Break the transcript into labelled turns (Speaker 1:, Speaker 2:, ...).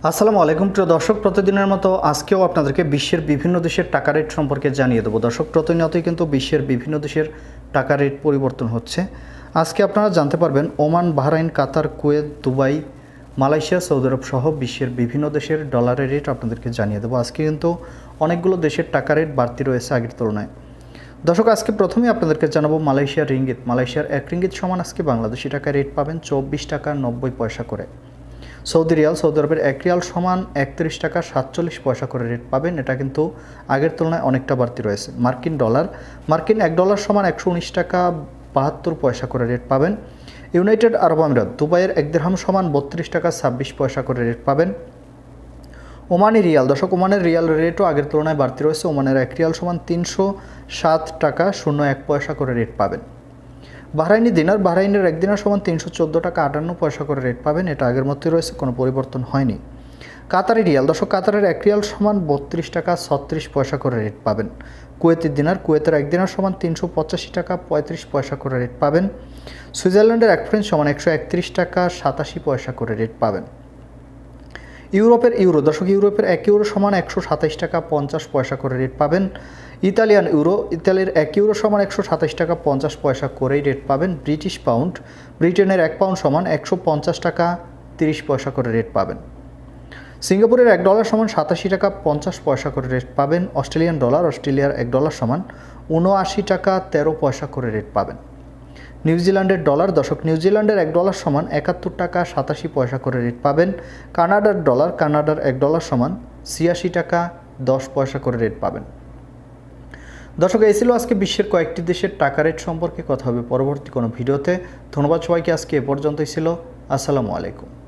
Speaker 1: আসসালামু আলাইকুম প্রিয় দর্শক, প্রতিদিনের মতো আজকেও আপনাদেরকে বিশ্বের বিভিন্ন দেশের টাকা রেট সম্পর্কে জানিয়ে দেবো। দর্শক, প্রতিনিয়তই কিন্তু বিশ্বের বিভিন্ন দেশের টাকা রেট পরিবর্তন হচ্ছে। আজকে আপনারা জানতে পারবেন ওমান, বাহরাইন, কাতার, কুয়েত, দুবাই, মালয়েশিয়া, সৌদি আরব সহ বিশ্বের বিভিন্ন দেশের ডলারের রেট আপনাদেরকে জানিয়ে দেবো। আজকে কিন্তু অনেকগুলো দেশের টাকা রেট বাড়তি রয়েছে আগের তুলনায়। দর্শক, আজকে প্রথমেই আপনাদেরকে জানাবো মালয়েশিয়ার রিঙ্গিত। মালয়েশিয়ার 1 রিঙ্গিত সমান আজকে বাংলাদেশি টাকায় রেট পাবেন 24 টাকা 90 পয়সা করে। সৌদি রিয়াল, সৌদি আরবের 1 রিয়াল সমান 31 টাকা 47 পয়সা করে রেট পাবেন। এটা কিন্তু আগের তুলনায় অনেকটা বাড়তি রয়েছে। মার্কিন ডলার, মার্কিন $1 সমান 119 টাকা 72 পয়সা করে রেট পাবেন। ইউনাইটেড আরব আমিরাত, দুবাইয়ের 1 দিরহাম সমান 32 টাকা 26 পয়সা করে রেট পাবেন। ওমানি রিয়াল, দর্শক ওমানের রিয়াল রেটও আগের তুলনায় বাড়তি রয়েছে। ওমানের 1 রিয়াল সমান 307 টাকা 01 পয়সা করে রেট পাবেন। বাহরাইনি দিনার, বাহরাইনের 1 দিনার সমান 314 টাকা 58 পয়সা করে রেট পাবেন। এটা আগের মতোই রয়েছে, কোনো পরিবর্তন হয়নি। কাতারি রিয়াল, দর্শক কাতারের 1 রিয়াল সমান 32 টাকা 36 পয়সা করে রেট পাবেন। কুয়েতি দিনার, কুয়েতের 1 দিনার সমান 385 টাকা 35 পয়সা করে রেট পাবেন। সুইজারল্যান্ডের 1 ফ্রেঞ্চ সমান 131 টাকা 87 পয়সা করে রেট পাবেন। ইউরোপের ইউরো, দর্শক ইউরোপের 1 ইউরো সমান 127 টাকা 50 পয়সা করে রেট পাবেন। ইতালিয়ান ইউরো, ইতালির 1 ইউরো সমান 127 টাকা 50 পয়সা করেই রেট পাবেন। ব্রিটিশ পাউন্ড, ব্রিটেনের 1 পাউন্ড সমান 150 টাকা 30 পয়সা করে রেট পাবেন। সিঙ্গাপুরের $1 সমান 87 টাকা 50 পয়সা করে রেট পাবেন। অস্ট্রেলিয়ান ডলার, অস্ট্রেলিয়ার $1 সমান 79 টাকা 13 পয়সা করে রেট পাবেন। নিউজিল্যান্ডের ডলার, দর্শক নিউজিল্যান্ডের $1 সমান 71 টাকা 87 পয়সা করে রেট পাবেন। কানাডার ডলার, কানাডার $1 সমান 86 টাকা 10 পয়সা করে রেট পাবেন। দর্শক, এই ছিল আজকে বিশ্বের কয়েকটি দেশের টাকা রেট সম্পর্কে। কথা হবে পরবর্তী কোনো ভিডিওতে। ধন্যবাদ সবাইকে, আজকে এ পর্যন্তই ছিল। আসসালামু আলাইকুম।